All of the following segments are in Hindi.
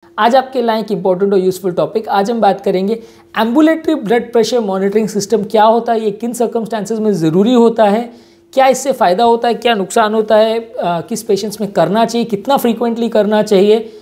आज आपके लिए एक इंपॉर्टेंट और यूजफुल टॉपिक। आज हम बात करेंगे ambulatory blood pressure monitoring system क्या होता है, ये किन सर्कमस्टांसेस में ज़रूरी होता है, क्या इससे फ़ायदा होता है, क्या नुकसान होता है, किस पेशेंट्स में करना चाहिए, कितना फ्रीक्वेंटली करना चाहिए,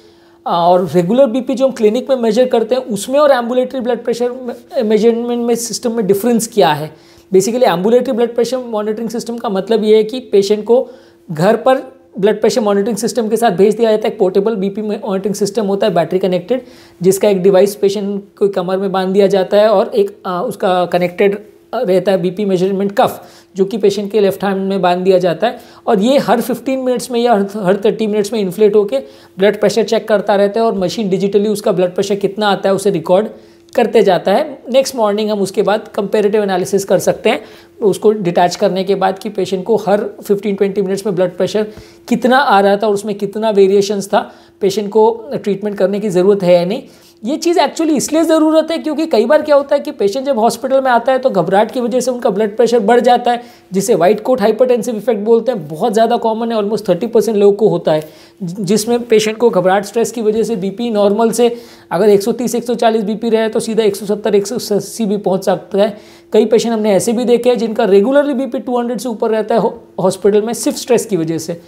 और रेगुलर बीपी जो हम क्लिनिक में मेजर करते हैं उसमें और एम्बुलेटरी ब्लड प्रेशर मेजरमेंट में सिस्टम में डिफरेंस क्या है। Basically ambulatory blood pressure monitoring system का मतलब ये है कि पेशेंट को घर पर ब्लड प्रेशर मॉनिटरिंग सिस्टम के साथ भेज दिया जाता है। एक पोर्टेबल बीपी मॉनिटरिंग सिस्टम होता है बैटरी कनेक्टेड, जिसका एक डिवाइस पेशेंट को कमर में बांध दिया जाता है और एक उसका कनेक्टेड रहता है बीपी मेजरमेंट कफ, जो कि पेशेंट के लेफ्ट हैंड में बांध दिया जाता है और ये हर 15 मिनट्स में या हर 30 मिनट्स में इन्फ्लेट होकर ब्लड प्रेशर चेक करता रहता है और मशीन डिजिटली उसका ब्लड प्रेशर कितना आता है उसे रिकॉर्ड करते जाता है। नेक्स्ट मॉर्निंग हम उसके बाद कंपैरेटिव एनालिसिस कर सकते हैं, उसको डिटैच करने के बाद कि पेशेंट को हर 15-20 मिनट्स में ब्लड प्रेशर कितना आ रहा था और उसमें कितना वेरिएशंस था, पेशेंट को ट्रीटमेंट करने की ज़रूरत है या नहीं। ये चीज़ एक्चुअली इसलिए ज़रूरत है क्योंकि कई बार क्या होता है कि पेशेंट जब हॉस्पिटल में आता है तो घबराहट की वजह से उनका ब्लड प्रेशर बढ़ जाता है, जिसे वाइट कोट हाइपरटेंसिव इफेक्ट बोलते हैं। बहुत ज़्यादा कॉमन है, ऑलमोस्ट 30% लोगों को होता है, जिसमें पेशेंट को घबराहट स्ट्रेस की वजह से बीपी नॉर्मल से अगर 130-140 बीपी रहे तो सीधा 170-180 भी पहुँच सकता है। कई पेशेंट हमने ऐसे भी देखे हैं जिनका रेगुलरली बीपी 200 से ऊपर रहता है हॉस्पिटल में सिर्फ स्ट्रेस की वजह से।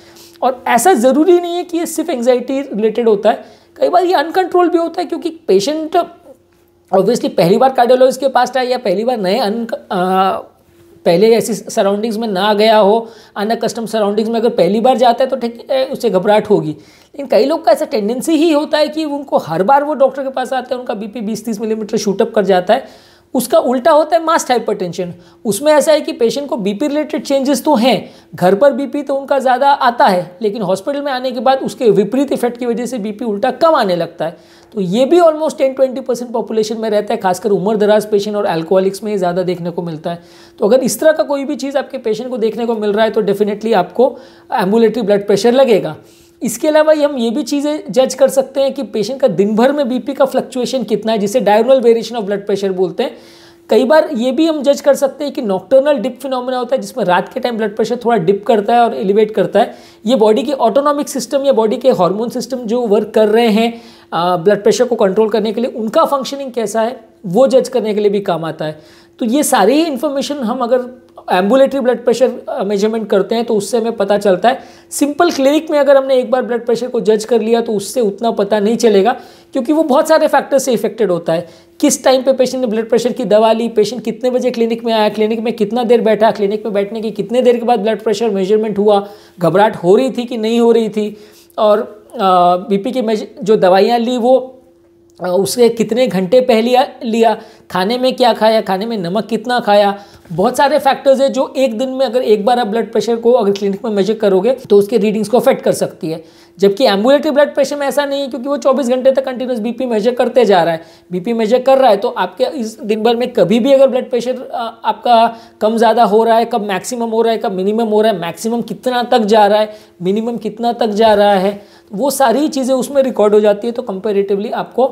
और ऐसा ज़रूरी नहीं है कि ये सिर्फ एंग्जाइटी रिलेटेड होता है, कई बार ये अनकंट्रोल भी होता है क्योंकि पेशेंट ऑब्वियसली पहली बार कार्डियोलॉजिस्ट के पास आए या पहली बार पहले ऐसी सराउंडिंग्स में ना गया हो, अनकस्टम सराउंडिंग्स में अगर पहली बार जाता है तो ठीक है, उसे घबराहट होगी। लेकिन कई लोग का ऐसा टेंडेंसी ही होता है कि उनको हर बार वो डॉक्टर के पास आते हैं, उनका बीपी 20-30 मिलीमीटर शूटअप कर जाता है। उसका उल्टा होता है मास्ट हाइपरटेंशन। उसमें ऐसा है कि पेशेंट को बीपी रिलेटेड चेंजेस तो हैं, घर पर बीपी तो उनका ज़्यादा आता है, लेकिन हॉस्पिटल में आने के बाद उसके विपरीत इफेक्ट की वजह से बीपी उल्टा कम आने लगता है। तो ये भी ऑलमोस्ट 10-20% पॉपुलेशन में रहता है, खासकर उम्र दराज पेशेंट और अल्कोहलिक्स में ज़्यादा देखने को मिलता है। तो अगर इस तरह का कोई भी चीज़ आपके पेशेंट को देखने को मिल रहा है तो डेफिनेटली आपको एम्बुलेटरी ब्लड प्रेशर लगेगा। इसके अलावा हम ये भी चीज़ें जज कर सकते हैं कि पेशेंट का दिन भर में बीपी का फ्लक्चुएशन कितना है, जिसे diagonal variation of blood pressure बोलते हैं। कई बार ये भी हम जज कर सकते हैं कि नॉक्टर्नल डिप फिनोमेना होता है, जिसमें रात के टाइम ब्लड प्रेशर थोड़ा डिप करता है और एलिवेट करता है। ये बॉडी के ऑटोनॉमिक सिस्टम या बॉडी के हार्मोन सिस्टम जो वर्क कर रहे हैं ब्लड प्रेशर को कंट्रोल करने के लिए, उनका फंक्शनिंग कैसा है वो जज करने के लिए भी काम आता है। तो ये सारी ही इन्फॉर्मेशन हम अगर एम्बुलेटरी ब्लड प्रेशर मेजरमेंट करते हैं तो उससे हमें पता चलता है। सिंपल क्लिनिक में अगर हमने एक बार ब्लड प्रेशर को जज कर लिया तो उससे उतना पता नहीं चलेगा, क्योंकि वो बहुत सारे फैक्टर से इफेक्टेड होता है। किस टाइम पे पेशेंट ने ब्लड प्रेशर की दवा ली, पेशेंट कितने बजे क्लिनिक में आया, क्लिनिक में कितना देर बैठा, क्लिनिक में बैठने के कितने देर के बाद ब्लड प्रेशर मेजरमेंट हुआ, घबराहट हो रही थी कि नहीं हो रही थी, और बीपी की जो दवाइयाँ ली वो उसके कितने घंटे पहले लिया, खाने में क्या खाया, खाने में नमक कितना खाया। बहुत सारे फैक्टर्स हैं जो एक दिन में अगर एक बार आप ब्लड प्रेशर को अगर क्लिनिक में मेजर करोगे तो उसके रीडिंग्स को अफेक्ट कर सकती है। जबकि एम्बुलेटरी ब्लड प्रेशर में ऐसा नहीं है, क्योंकि वो 24 घंटे तक कंटिन्यूस बीपी मेजर करते जा रहा है। बीपी मेजर कर रहा है तो आपके इस दिन भर में कभी भी अगर ब्लड प्रेशर आपका कम ज़्यादा हो रहा है, कब मैक्सिमम हो रहा है, कब मिनिमम हो रहा है, मैक्सिमम कितना तक जा रहा है, मिनिमम कितना तक जा रहा है, वो सारी चीज़ें उसमें रिकॉर्ड हो जाती है। तो कंपेरेटिवली आपको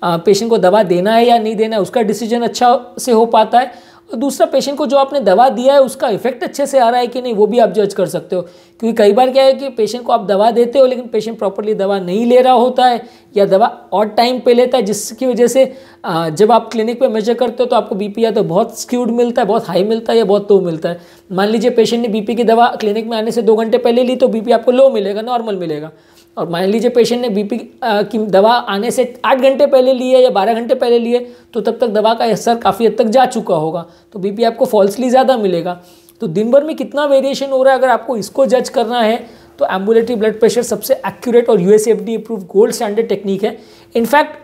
पेशेंट को दवा देना है या नहीं देना है उसका डिसीजन अच्छा से हो पाता है। और दूसरा, पेशेंट को जो आपने दवा दिया है उसका इफेक्ट अच्छे से आ रहा है कि नहीं वो भी आप जज कर सकते हो। क्योंकि कई बार क्या है कि पेशेंट को आप दवा देते हो लेकिन पेशेंट प्रॉपर्ली दवा नहीं ले रहा होता है या दवा और टाइम पे लेता है, जिसकी वजह से जब आप क्लिनिक पे मेजर करते हो तो आपको बीपी या तो बहुत स्क्यूड मिलता है, बहुत हाई मिलता है या बहुत लो मिलता है। मान लीजिए पेशेंट ने बीपी की दवा क्लिनिक में आने से 2 घंटे पहले ली तो बीपी आपको लो मिलेगा, नॉर्मल मिलेगा। और मान लीजिए पेशेंट ने बीपी की दवा आने से 8 घंटे पहले ली है या 12 घंटे पहले लिए तो तब तक दवा का असर काफ़ी हद तक जा चुका होगा, तो बीपी आपको फॉल्सली ज़्यादा मिलेगा। तो दिन भर में कितना वेरिएशन हो रहा है, अगर आपको इसको जज करना है तो एम्बुलेटरी ब्लड प्रेशर सबसे एक्यूरेट और USFD approved gold standard technique है। इनफैक्ट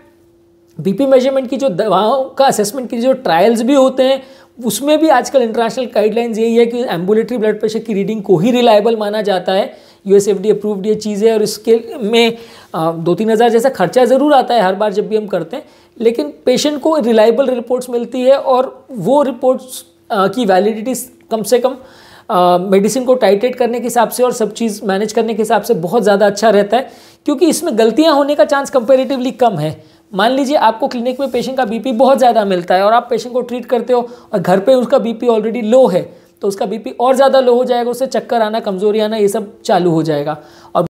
बीपी मेजरमेंट की जो दवाओं का असेसमेंट की जो ट्रायल्स भी होते हैं उसमें भी आजकल इंटरनेशनल गाइडलाइंस यही है कि एम्बुलेटरी ब्लड प्रेशर की रीडिंग को ही रिलायबल माना जाता है। यूएसएफडी अप्रूव्ड ये चीज़ है और इसके में 2-3 हज़ार जैसा खर्चा ज़रूर आता है हर बार जब भी हम करते हैं, लेकिन पेशेंट को रिलायबल रिपोर्ट्स मिलती है और वो रिपोर्ट्स की वैलिडिटी कम से कम मेडिसिन को टाइट्रेट करने के हिसाब से और सब चीज़ मैनेज करने के हिसाब से बहुत ज़्यादा अच्छा रहता है, क्योंकि इसमें गलतियाँ होने का चांस कंपेरेटिवली कम है। मान लीजिए आपको क्लिनिक में पेशेंट का बीपी बहुत ज़्यादा मिलता है और आप पेशेंट को ट्रीट करते हो और घर पे उसका बीपी ऑलरेडी लो है, तो उसका बीपी और ज़्यादा लो हो जाएगा, उससे चक्कर आना, कमजोरी आना, ये सब चालू हो जाएगा। और